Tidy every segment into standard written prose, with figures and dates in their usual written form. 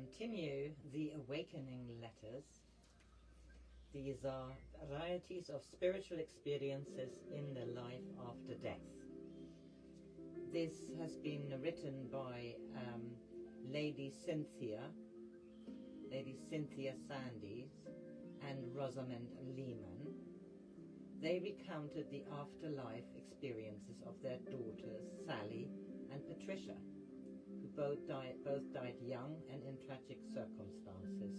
continue the awakening letters. These are varieties of spiritual experiences in the life after death. This has been written by Lady Cynthia Sandys and Rosamond Lehman. They recounted the afterlife experiences of their daughters Sally and Patricia, who both died young and in tragic circumstances.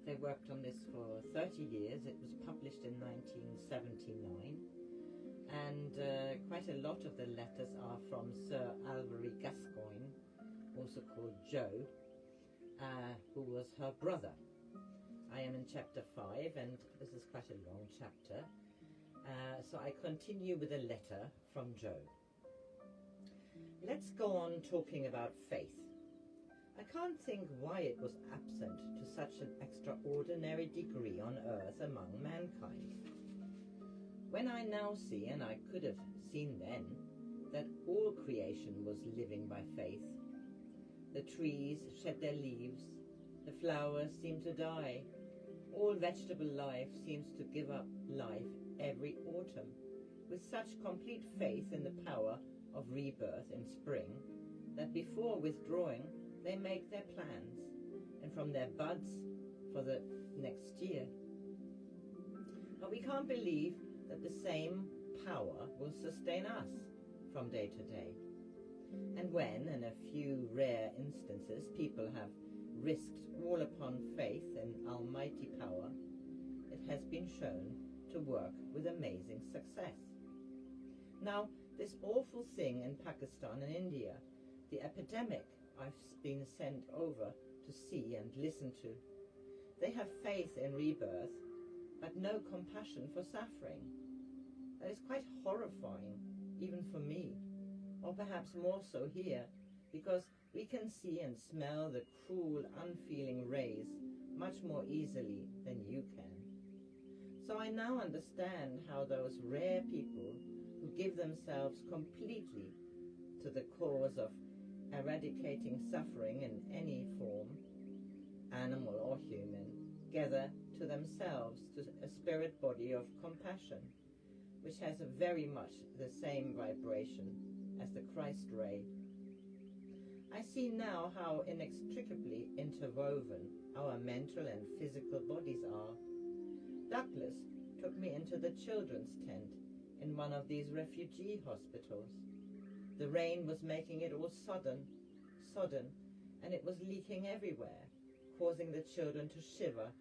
They worked on this for 30 years. It was published in 1979, and quite a lot of the letters are from Sir Alvary Gascoigne, also called Joe, who was her brother. I am in chapter 5, and this is quite a long chapter, so I continue with a letter from Joe. Let's go on talking about faith. I can't think why it was absent to such an extraordinary degree on earth among mankind. When I now see, and I could have seen then, that all creation was living by faith. The trees shed their leaves, the flowers seem to die, all vegetable life seems to give up life every autumn, with such complete faith in the power of rebirth in spring, that before withdrawing they make their plans, and from their buds for the next year. But we can't believe that the same power will sustain us from day to day. And when, in a few rare instances, people have risked all upon faith in almighty power, it has been shown to work with amazing success. Now, this awful thing in Pakistan and India, the epidemic I've been sent over to see and listen to, they have faith in rebirth, but no compassion for suffering. That is quite horrifying, even for me, or perhaps more so here, because we can see and smell the cruel, unfeeling rays much more easily than you can. So I now understand how those rare people who give themselves completely to the cause of eradicating suffering in any form, animal or human, gather to themselves to a spirit body of compassion, which has very much the same vibration as the Christ ray. I see now how inextricably interwoven our mental and physical bodies are. Douglas took me into the children's tent in one of these refugee hospitals. The rain was making it all sodden, and it was leaking everywhere, causing the children to shiver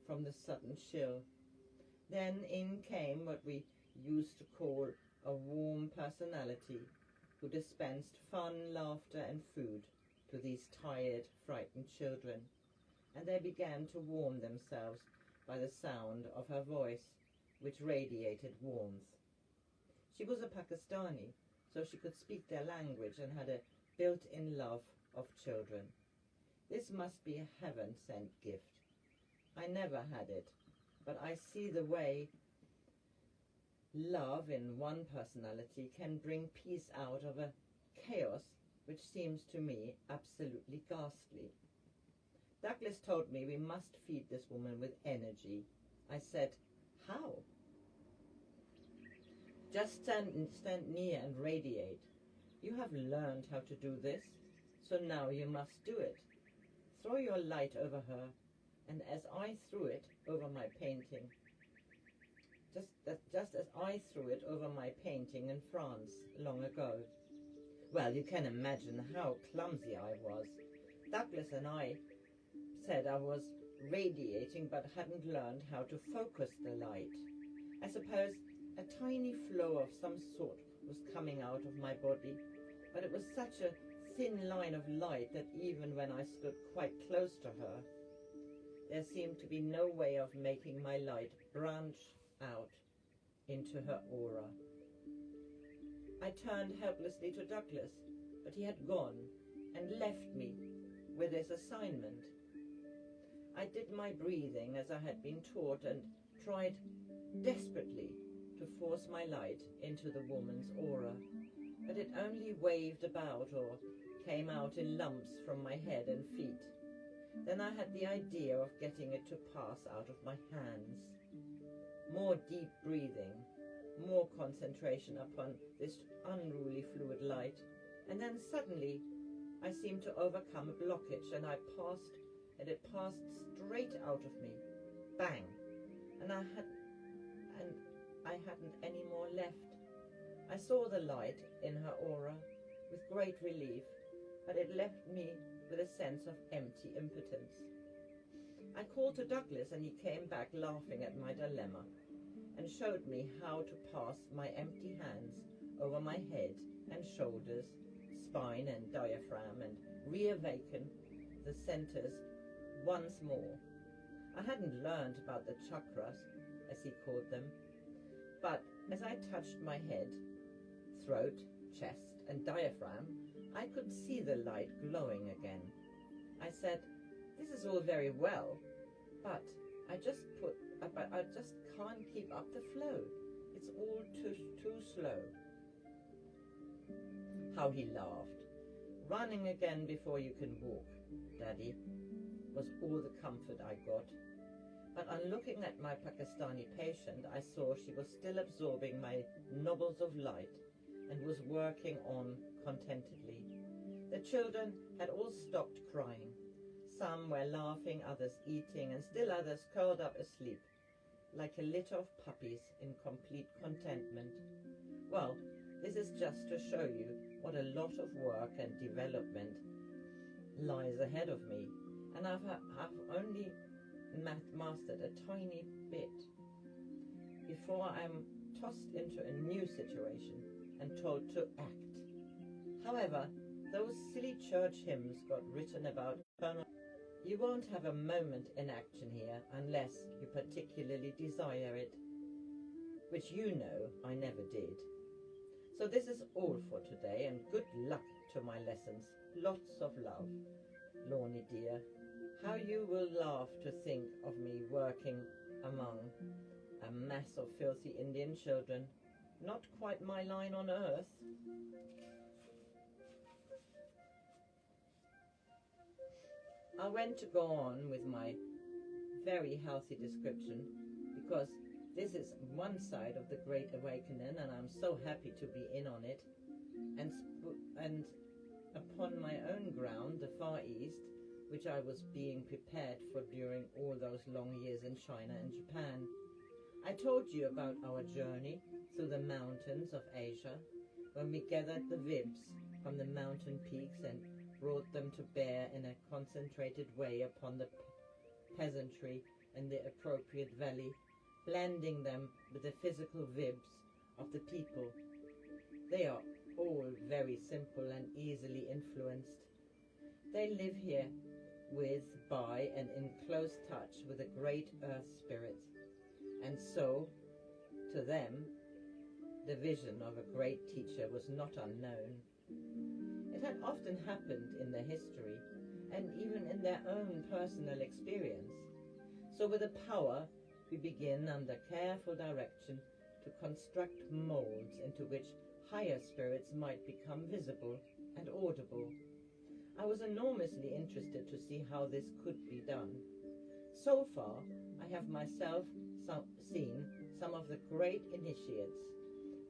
from the sudden chill. Then in came what we used to call a warm personality, who dispensed fun, laughter and food to these tired, frightened children, and they began to warm themselves by the sound of her voice, which radiated warmth. She was a Pakistani, so she could speak their language and had a built-in love of children. This must be a heaven-sent gift. I never had it, but I see the way love in one personality can bring peace out of a chaos which seems to me absolutely ghastly. Douglas told me we must feed this woman with energy. I said, how? Just stand near and radiate. You have learned how to do this, so now you must do it. Throw your light over her, and as I threw it over my painting, just as I threw it over my painting in France long ago. Well, you can imagine how clumsy I was. Douglas and I said I was radiating but hadn't learned how to focus the light. I suppose a tiny flow of some sort was coming out of my body, but it was such a thin line of light that even when I stood quite close to her, there seemed to be no way of making my light branch out into her aura. I turned helplessly to Douglas, but he had gone and left me with this assignment. I did my breathing as I had been taught and tried desperately to force my light into the woman's aura, but it only waved about or came out in lumps from my head and feet. Then I had the idea of getting it to pass out of my hands. More deep breathing, more concentration upon this unruly fluid light, and then suddenly I seemed to overcome a blockage, and it passed straight out of me. Bang! And I hadn't any more left. I saw the light in her aura with great relief, but it left me with a sense of empty impotence. I called to Douglas, and he came back laughing at my dilemma and showed me how to pass my empty hands over my head and shoulders, spine and diaphragm, and reawaken the centers once more. I hadn't learned about the chakras, as he called them, but as I touched my head, throat, chest and diaphragm, I could see the light glowing again. I said, "This is all very well, but I just can't keep up the flow. It's all too slow." How he laughed. "Running again before you can walk, Daddy," was all the comfort I got. But on looking at my Pakistani patient, I saw she was still absorbing my nobles of light and was working on contentedly. The children had all stopped crying. Some were laughing, others eating, and still others curled up asleep, like a litter of puppies in complete contentment. Well, this is just to show you what a lot of work and development lies ahead of me, and I've only mastered a tiny bit before I'm tossed into a new situation and told to act. However, those silly church hymns got written about eternal. You won't have a moment in action here unless you particularly desire it, which you know I never did. So this is all for today, and good luck to my lessons. Lots of love. Lorny dear, how you will laugh to think of me working among a mass of filthy Indian children. Not quite my line on earth. I went to go on with my very healthy description because this is one side of the Great Awakening, and I'm so happy to be in on it. And upon my own ground, the Far East, which I was being prepared for during all those long years in China and Japan. I told you about our journey through the mountains of Asia, when we gathered the vibs from the mountain peaks and brought them to bear in a concentrated way upon the peasantry in the appropriate valley, blending them with the physical vibs of the people. They are all very simple and easily influenced. They live here with, by, and in close touch with the great earth spirits, and so, to them, the vision of a great teacher was not unknown. It had often happened in their history, and even in their own personal experience. So with the power, we begin under careful direction to construct molds into which higher spirits might become visible and audible. I was enormously interested to see how this could be done. So far, I have myself seen some of the great initiates,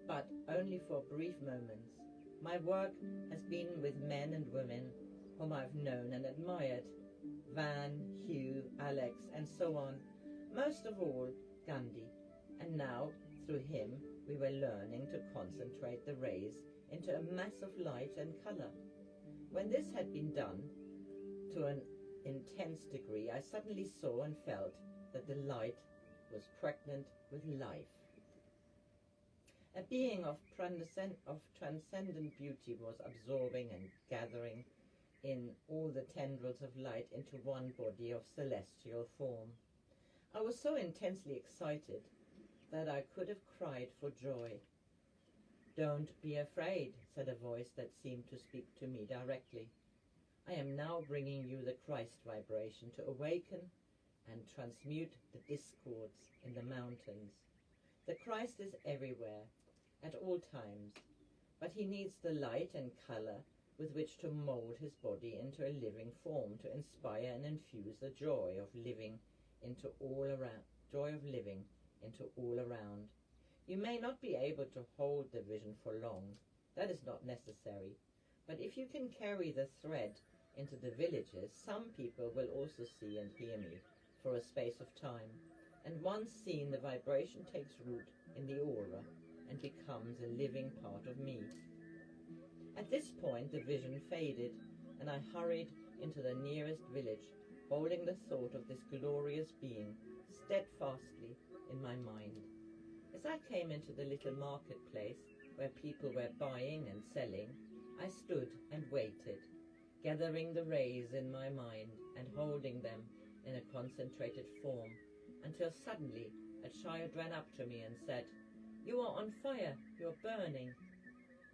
but only for brief moments. My work has been with men and women whom I've known and admired, Van, Hugh, Alex, and so on, most of all Gandhi, and now, through him, we were learning to concentrate the rays into a mass of light and colour. When this had been done to an intense degree, I suddenly saw and felt that the light was pregnant with life. A being of transcendent beauty was absorbing and gathering in all the tendrils of light into one body of celestial form. I was so intensely excited that I could have cried for joy. "Don't be afraid," said a voice that seemed to speak to me directly. "I am now bringing you the Christ vibration to awaken and transmute the discords in the mountains. The Christ is everywhere, at all times, but he needs the light and color with which to mold his body into a living form, to inspire and infuse the joy of living into all around. You may not be able to hold the vision for long. That is not necessary. But if you can carry the thread into the villages, some people will also see and hear me for a space of time. And once seen, the vibration takes root in the aura and becomes a living part of me. At this point, the vision faded, and I hurried into the nearest village, holding the thought of this glorious being steadfastly in my mind. As I came into the little marketplace where people were buying and selling, I stood and waited, gathering the rays in my mind and holding them in a concentrated form, until suddenly a child ran up to me and said, "You are on fire, you are burning."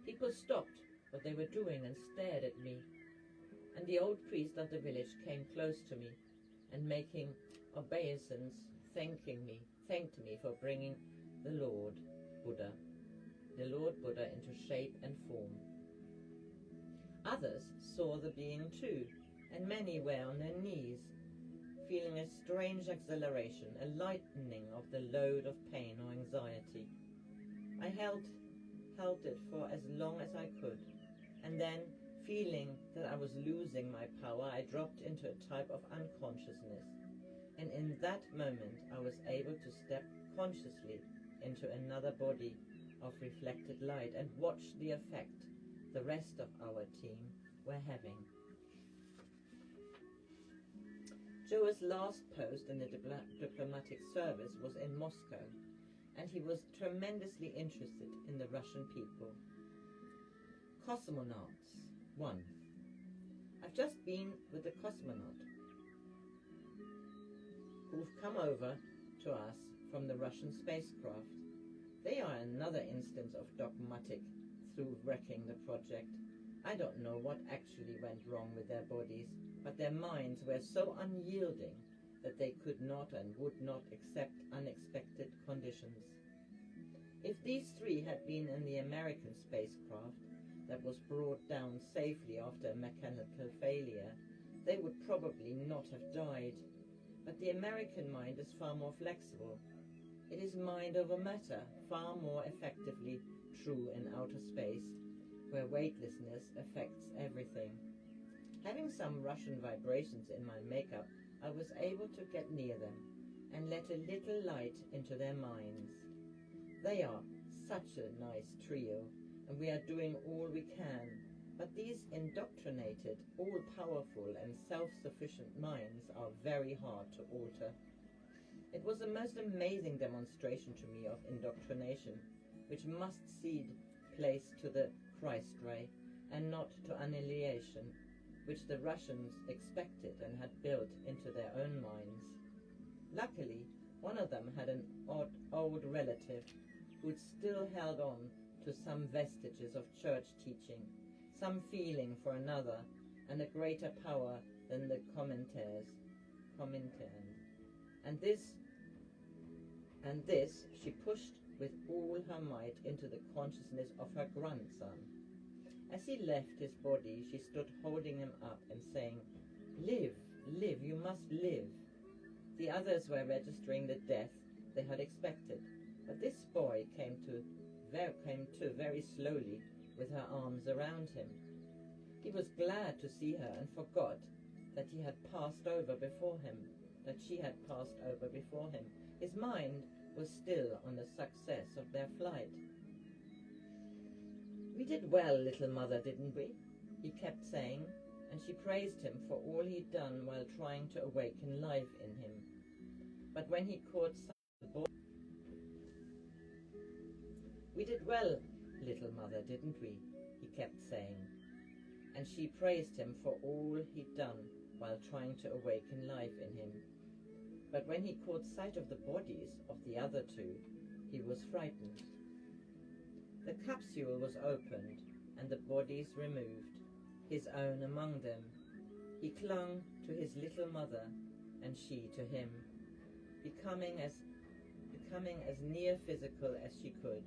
People stopped what they were doing and stared at me, and the old priest of the village came close to me and, making obeisance, thanked me for bringing the Lord Buddha into shape and form. Others saw the being too, and many were on their knees, feeling a strange exhilaration, a lightening of the load of pain or anxiety. I held it for as long as I could, and then, feeling that I was losing my power, I dropped into a type of unconsciousness, and in that moment I was able to step consciously into another body of reflected light and watch the effect the rest of our team were having. Joe's last post in the diplomatic service was in Moscow, and he was tremendously interested in the Russian people. Cosmonauts 1. I've just been with the cosmonaut who've come over to us from the Russian spacecraft. They are another instance of dogmatic through wrecking the project. I don't know what actually went wrong with their bodies, but their minds were so unyielding that they could not and would not accept unexpected conditions. If these three had been in the American spacecraft that was brought down safely after a mechanical failure, they would probably not have died. But the American mind is far more flexible. It is mind over matter, far more effectively true in outer space, where weightlessness affects everything. Having some Russian vibrations in my makeup, I was able to get near them and let a little light into their minds. They are such a nice trio, and we are doing all we can, but these indoctrinated, all-powerful and self-sufficient minds are very hard to alter. It was a most amazing demonstration to me of indoctrination, which must cede place to the Christ ray and not to annihilation, which the Russians expected and had built into their own minds. Luckily, one of them had an old relative who'd still held on to some vestiges of church teaching, some feeling for another, and a greater power than the Comintern. And this she pushed with all her might into the consciousness of her grandson. As he left his body, she stood holding him up and saying, "Live, live, you must live." The others were registering the death they had expected, but this boy came to very slowly with her arms around him. He was glad to see her and forgot that he had passed over before him, that she had passed over before him. His mind was still on the success of their flight. "We did well, little mother, didn't we?" he kept saying, and she praised him for all he'd done while trying to awaken life in him. But when he caught sight of the boy, "We did well, little mother, didn't we?" he kept saying, and she praised him for all he'd done while trying to awaken life in him. But when he caught sight of the bodies of the other two, he was frightened. The capsule was opened and the bodies removed, his own among them. He clung to his little mother and she to him, becoming as near physical as she could,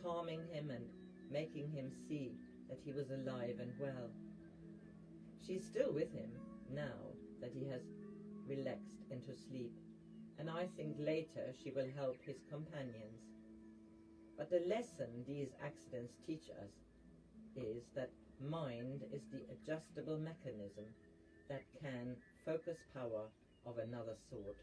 calming him and making him see that he was alive and well. She's still with him now that he has relaxed into sleep, and I think later she will help his companions. But the lesson these accidents teach us is that mind is the adjustable mechanism that can focus power of another sort.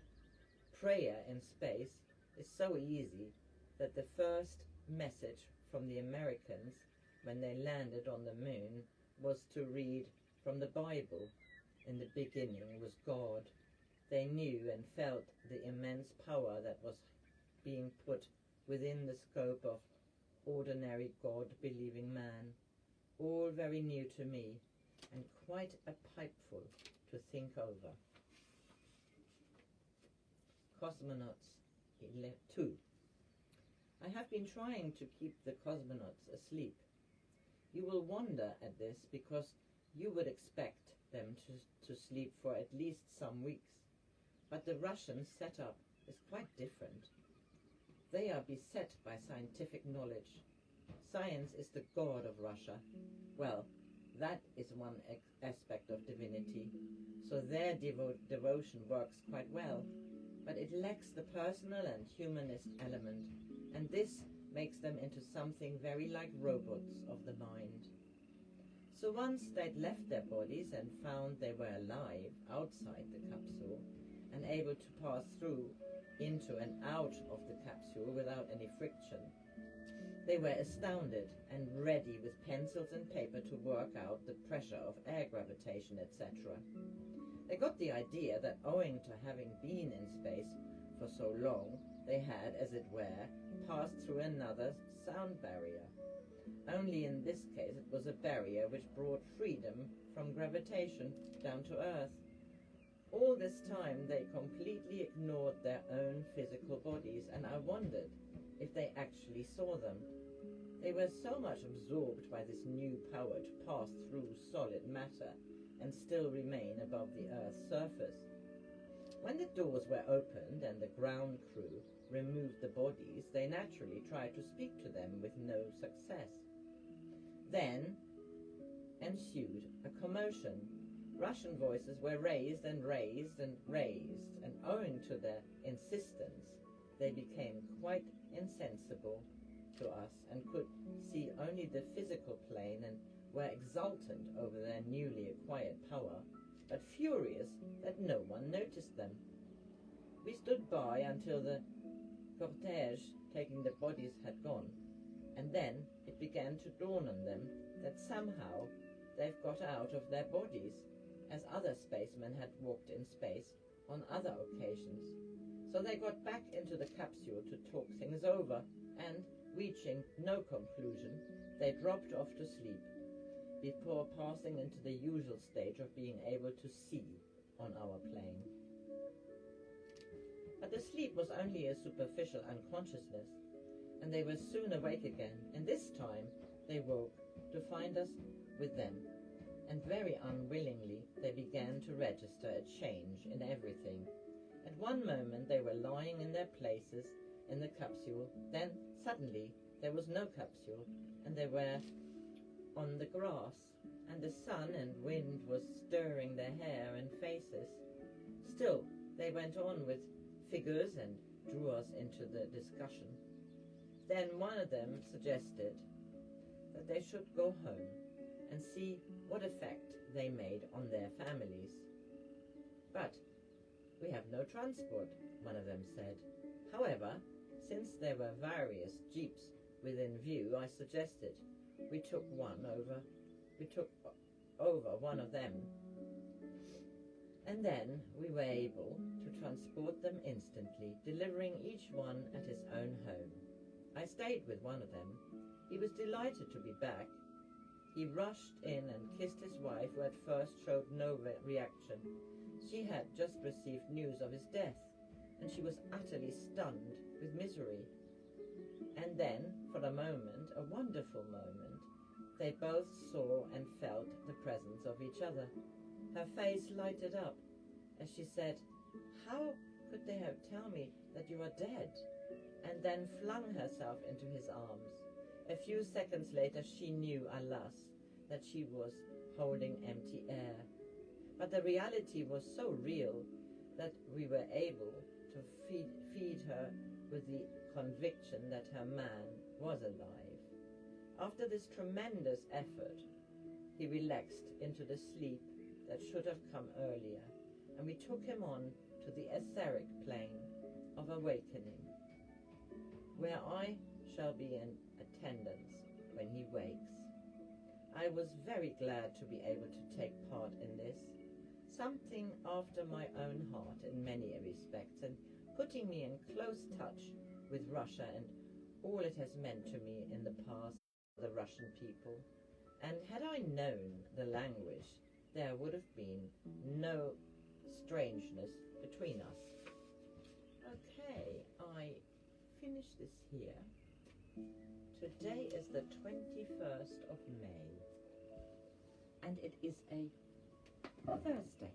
Prayer in space is so easy that the first message from the Americans when they landed on the moon was to read from the Bible. In the beginning was God. They knew and felt the immense power that was being put within the scope of ordinary God-believing man. All very new to me, and quite a pipeful to think over. Cosmonauts 2. I have been trying to keep the cosmonauts asleep. You will wonder at this because you would expect them to sleep for at least some weeks. But the Russian setup is quite different. They are beset by scientific knowledge. Science is the god of Russia. Well, that is one aspect of divinity, so their devotion works quite well, but it lacks the personal and humanist element, and this makes them into something very like robots of the mind. So once they'd left their bodies and found they were alive outside the capsule and able to pass through into and out of the capsule without any friction, they were astounded and ready with pencils and paper to work out the pressure of air gravitation, etc. They got the idea that owing to having been in space for so long, they had, as it were, passed through another sound barrier. Only in this case it was a barrier which brought freedom from gravitation down to Earth. All this time they completely ignored their own physical bodies, and I wondered if they actually saw them. They were so much absorbed by this new power to pass through solid matter and still remain above the Earth's surface. When the doors were opened and the ground crew removed the bodies, they naturally tried to speak to them with no success. Then ensued a commotion. Russian voices were raised and raised and raised, and owing to their insistence, they became quite insensible to us and could see only the physical plane and were exultant over their newly acquired power, but furious that no one noticed them. We stood by until the cortege taking the bodies had gone, and then it began to dawn on them that somehow they've got out of their bodies, as other spacemen had walked in space on other occasions. So they got back into the capsule to talk things over, and, reaching no conclusion, they dropped off to sleep, before passing into the usual stage of being able to see on our plane. But the sleep was only a superficial unconsciousness, and they were soon awake again, and this time they woke to find us with them, and very unwillingly they began to register a change in everything. At one moment they were lying in their places in the capsule, then suddenly there was no capsule, and they were on the grass, and the sun and wind was stirring their hair and faces. Still, they went on with figures and drew us into the discussion. Then one of them suggested that they should go home and see what effect they made on their families. But we have no transport, one of them said. However, since there were various jeeps within view, I suggested we took over one of them, and then we were able to transport them instantly, delivering each one at his own home. I stayed with one of them. He was delighted to be back. He rushed in and kissed his wife, who at first showed no reaction. She had just received news of his death, and she was utterly stunned with misery. And then, for a moment, a wonderful moment, they both saw and felt the presence of each other. Her face lighted up as she said, "How could they have told me that you are dead?" and then flung herself into his arms. A few seconds later she knew, alas, that she was holding empty air. But the reality was so real that we were able to feed her with the conviction that her man was alive. After this tremendous effort, he relaxed into the sleep that should have come earlier, and we took him on to the etheric plane of awakening, where I shall be in attendance when he wakes. I was very glad to be able to take part in this, something after my own heart in many respects, and putting me in close touch with Russia and all it has meant to me in the past, the Russian people. And had I known the language, there would have been no strangeness between us. Okay, I finish this here. Today is the 21st of May, and it is a Thursday.